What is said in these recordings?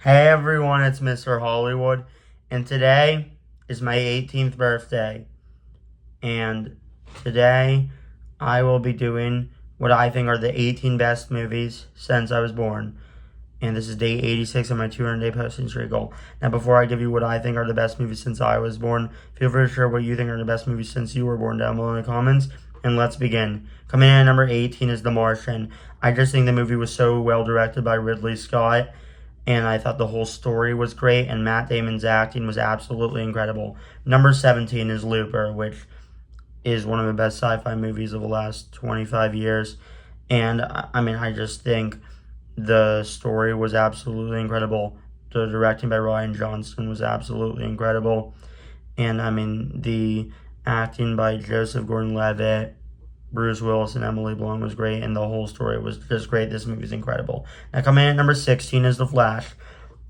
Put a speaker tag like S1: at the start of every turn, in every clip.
S1: Hey everyone, it's Mr. Hollywood, and today is my 18th birthday. And today I will be doing what I think are the 18 best movies since I was born. And this is day 86 of my 200-day posting streak goal. Now, before I give you what I think are the best movies since I was born, feel free to share what you think are the best movies since you were born down below in the comments. And let's begin. Coming in at number 18 is The Martian. I just think the movie was so well directed by Ridley Scott, and I thought the whole story was great, and Matt Damon's acting was absolutely incredible. Number 17 is Looper, which is one of the best sci-fi movies of the last 25 years. And I just think the story was absolutely incredible. The directing by Rian Johnson was absolutely incredible. And the acting by Joseph Gordon-Levitt, Bruce Willis, and Emily Blunt was great, and the whole story was just great. This movie is incredible. Now, coming in at number 16 is The Flash,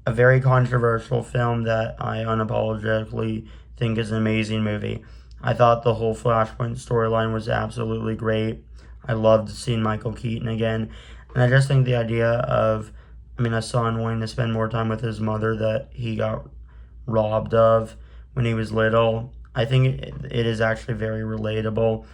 S1: a very controversial film that I unapologetically think is an amazing movie. I thought the whole Flashpoint storyline was absolutely great. I loved seeing Michael Keaton again, and I just think the idea of, a son wanting to spend more time with his mother that he got robbed of when he was little, I think it is actually very relatable.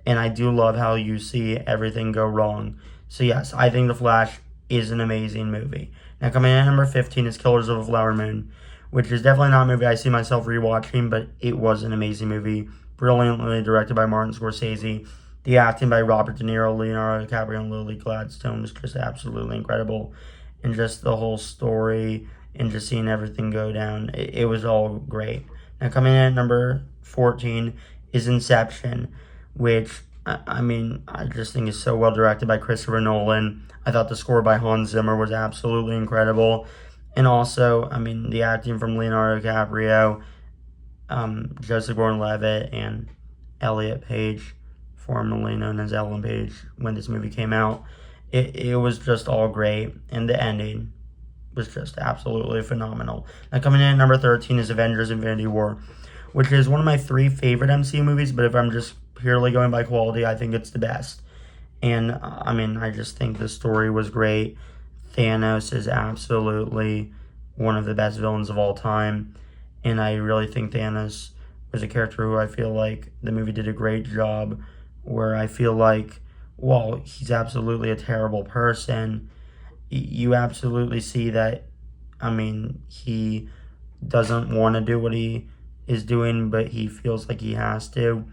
S1: And I do love how you see everything go wrong. So yes, I think The Flash is an amazing movie. Now, coming in at number 15 is Killers of the Flower Moon, which is definitely not a movie I see myself rewatching, but it was an amazing movie. Brilliantly directed by Martin Scorsese. The acting by Robert De Niro, Leonardo DiCaprio, and Lily Gladstone was just absolutely incredible. And just the whole story and just seeing everything go down, it was all great. Now, coming in at number 14 is Inception, which, I just think is so well directed by Christopher Nolan. I thought the score by Hans Zimmer was absolutely incredible. And also, the acting from Leonardo DiCaprio, Joseph Gordon-Levitt, and Elliot Page, formerly known as Ellen Page, when this movie came out. It was just all great, and the ending was just absolutely phenomenal. Now, coming in at number 13 is Avengers Infinity War, which is one of my 3 favorite MCU movies, but if I'm just purely going by quality, I think it's the best. And, I just think the story was great. Thanos is absolutely one of the best villains of all time, and I really think Thanos was a character who I feel like the movie did a great job, where I feel like, while he's absolutely a terrible person, you absolutely see that, he doesn't want to do what he is doing, but he feels like he has to.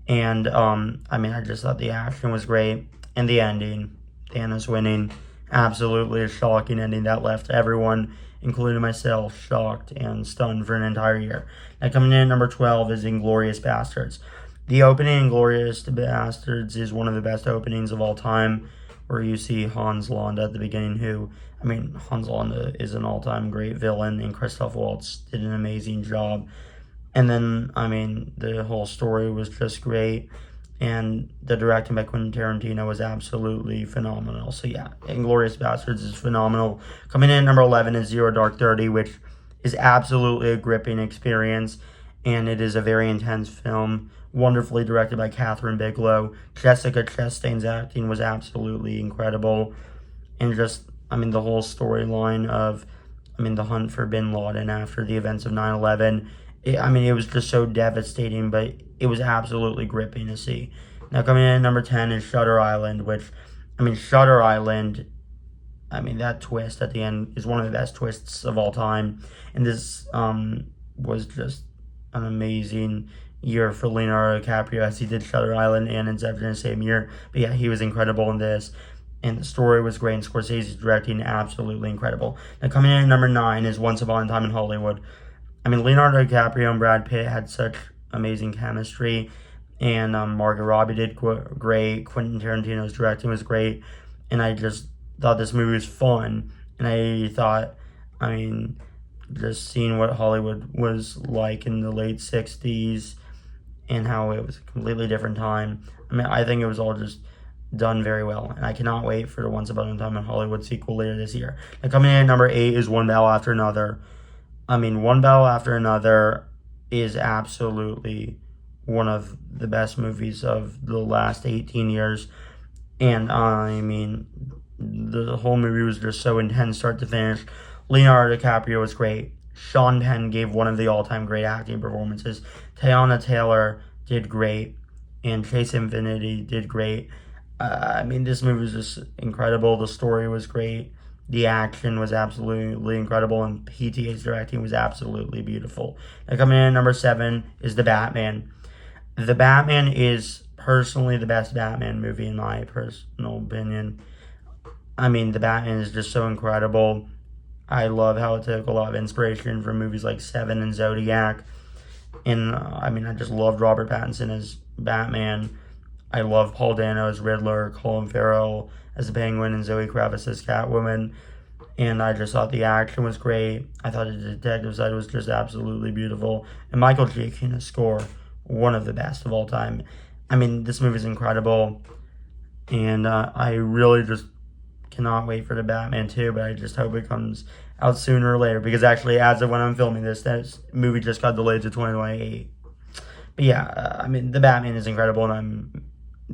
S1: And, I just thought the action was great. And the ending, Thanos winning, absolutely a shocking ending that left everyone, including myself, shocked and stunned for an entire year. Now, coming in at number 12 is Inglourious Basterds. The opening in Inglourious Basterds is one of the best openings of all time, where you see Hans Landa at the beginning, who, Hans Landa is an all-time great villain, and Christoph Waltz did an amazing job. And then, the whole story was just great, and the directing by Quentin Tarantino was absolutely phenomenal. So yeah, Inglourious Basterds is phenomenal. Coming in at number 11 is Zero Dark 30, which is absolutely a gripping experience, and it is a very intense film, wonderfully directed by Catherine Bigelow. Jessica Chastain's acting was absolutely incredible, and just, the whole storyline of, the hunt for Bin Laden after the events of 9/11. It was just so devastating, but it was absolutely gripping to see. Now, coming in at number 10 is Shutter Island, which, Shutter Island, that twist at the end is one of the best twists of all time. And this was just an amazing year for Leonardo DiCaprio, as he did Shutter Island and Inception in the same year. But yeah, he was incredible in this. And the story was great, and Scorsese's directing absolutely incredible. Now, coming in at number 9 is Once Upon a Time in Hollywood. Leonardo DiCaprio and Brad Pitt had such amazing chemistry, and Margot Robbie did great. Quentin Tarantino's directing was great, and I just thought this movie was fun. And I thought, just seeing what Hollywood was like in the late 60s and how it was a completely different time. I think it was all just done very well, and I cannot wait for the Once Upon a Time in Hollywood sequel later this year. Now, coming in at number 8 is One Battle After Another. One Battle After Another is absolutely one of the best movies of the last 18 years. And, the whole movie was just so intense, start to finish. Leonardo DiCaprio was great. Sean Penn gave one of the all-time great acting performances. Teyana Taylor did great, and Chase Infinity did great. This movie was just incredible. The story was great. The action was absolutely incredible, and PTA's directing was absolutely beautiful. Now, coming in at number 7 is The Batman. The Batman is personally the best Batman movie in my personal opinion. The Batman is just so incredible. I love how it took a lot of inspiration from movies like Seven and Zodiac. And, I just loved Robert Pattinson as Batman. I love Paul Dano as Riddler, Colin Farrell as the Penguin, and Zoe Kravitz as Catwoman. And I just thought the action was great. I thought the detective side was just absolutely beautiful. And Michael Giacchino's score, one of the best of all time. This movie is incredible. And I really just cannot wait for the Batman 2, but I just hope it comes out sooner or later. Because actually, as of when I'm filming this movie just got delayed to 2028. But yeah, the Batman is incredible, and I'm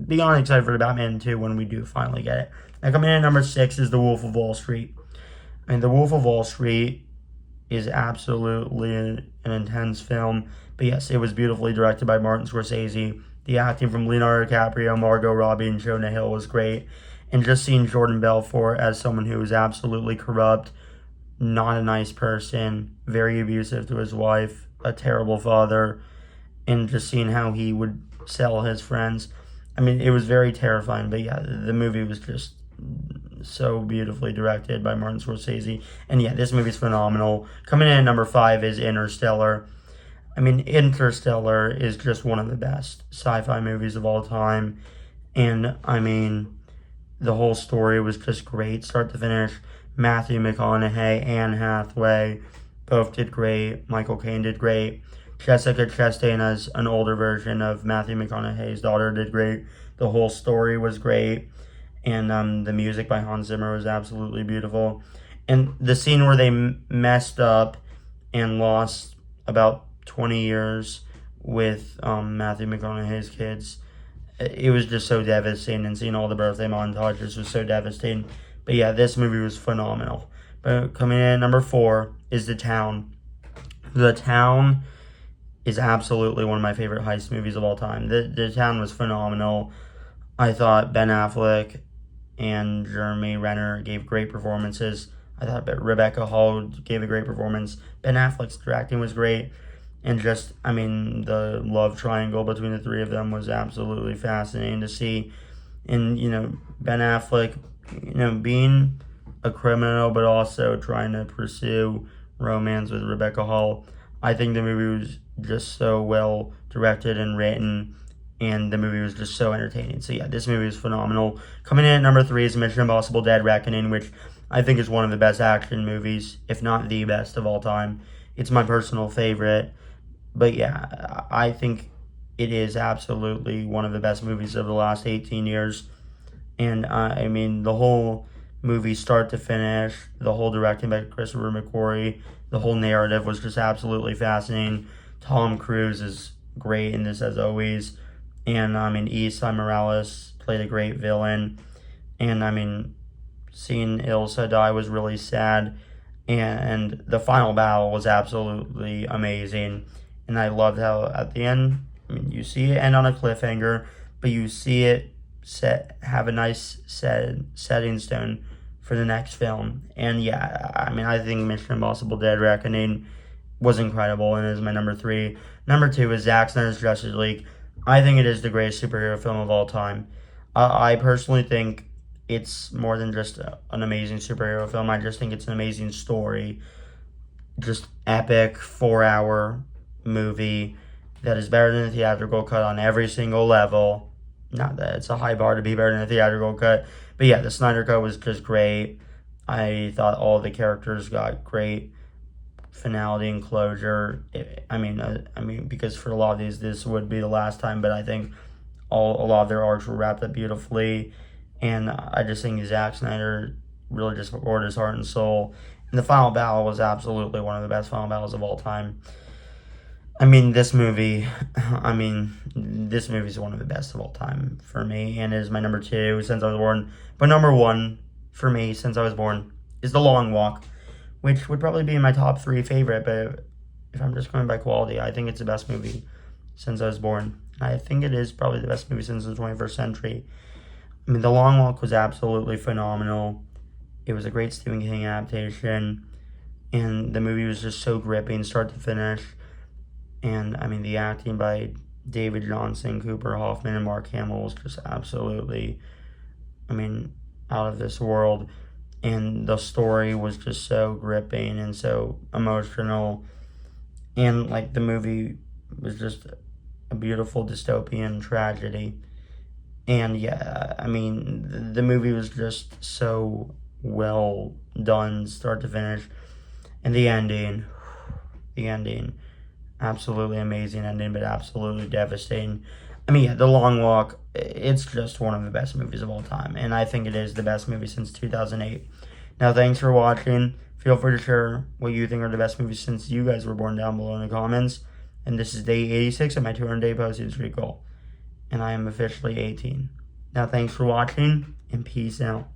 S1: beyond excited for the Batman 2 when we do finally get it. Now, coming in at number 6 is The Wolf of Wall Street. The Wolf of Wall Street is absolutely an intense film. But yes, it was beautifully directed by Martin Scorsese. The acting from Leonardo DiCaprio, Margot Robbie, and Jonah Hill was great. And just seeing Jordan Belfort as someone who was absolutely corrupt, not a nice person, very abusive to his wife, a terrible father, and just seeing how he would sell his friends. It was very terrifying. But yeah, the movie was just so beautifully directed by Martin Scorsese. And yeah, this movie's phenomenal. Coming in at number 5 is Interstellar. Interstellar is just one of the best sci-fi movies of all time. And the whole story was just great, start to finish. Matthew McConaughey, Anne Hathaway, both did great. Michael Caine did great. Jessica Chastain, as an older version of Matthew McConaughey's daughter, did great. The whole story was great. And the music by Hans Zimmer was absolutely beautiful. And the scene where they messed up and lost about 20 years with Matthew McConaughey's kids, it was just so devastating. And seeing all the birthday montages was so devastating. But yeah, this movie was phenomenal. But coming in at number 4 is The Town. The Town is absolutely one of my favorite heist movies of all time. The Town was phenomenal. I thought Ben Affleck and Jeremy Renner gave great performances. I thought Rebecca Hall gave a great performance. Ben Affleck's directing was great. And just, the love triangle between the three of them was absolutely fascinating to see. And, Ben Affleck, being a criminal, but also trying to pursue romance with Rebecca Hall. I think the movie was just so well directed and written, and the movie was just so entertaining. So yeah, this movie is phenomenal. Coming in at number 3 is Mission Impossible Dead Reckoning, which I think is one of the best action movies, if not the best of all time. It's my personal favorite. But yeah, I think it is absolutely one of the best movies of the last 18 years. And the whole movie, start to finish, the whole directing by Christopher McQuarrie, the whole narrative was just absolutely fascinating. Tom Cruise is great in this as always. And Esai Morales played a great villain. And seeing Ilsa die was really sad. And the final battle was absolutely amazing. And I loved how at the end, you see it end on a cliffhanger, but you see it have a nice setting stone for the next film. And yeah, I think Mission Impossible Dead Reckoning was incredible and is my number 3. Number 2 is Zack Snyder's Justice League. I think it is the greatest superhero film of all time. I personally think it's more than just an amazing superhero film. I just think it's an amazing story. Just epic 4-hour movie that is better than the theatrical cut on every single level. Not that it's a high bar to be better than the theatrical cut, but yeah, the Snyder Cut was just great. I thought all the characters got great finality and closure. Because for a lot of these, this would be the last time, but I think a lot of their arcs were wrapped up beautifully, and I just think Zack Snyder really just poured his heart and soul. And the final battle was absolutely one of the best final battles of all time. This movie is one of the best of all time for me, and it is my number 2 since I was born. But number 1 for me since I was born is The Long Walk, which would probably be my top 3 favorite, but if I'm just going by quality, I think it's the best movie since I was born. I think it is probably the best movie since the 21st century. I mean, The Long Walk was absolutely phenomenal. It was a great Stephen King adaptation, and the movie was just so gripping, start to finish. And I mean, the acting by David Johnson, Cooper Hoffman, and Mark Hamill was just absolutely, I mean, out of this world. And the story was just so gripping and so emotional. And like the movie was just a beautiful dystopian tragedy. And yeah, I mean, the movie was just so well done, start to finish. And the ending, absolutely amazing ending, but absolutely devastating. I mean, yeah, The Long Walk, it's just one of the best movies of all time, and I think it is the best movie since 2008. Now, thanks for watching. Feel free to share what you think are the best movies since you guys were born down below in the comments. And this is day 86 of my 200-day postage streak goal, and I am officially 18. Now, thanks for watching, and peace out.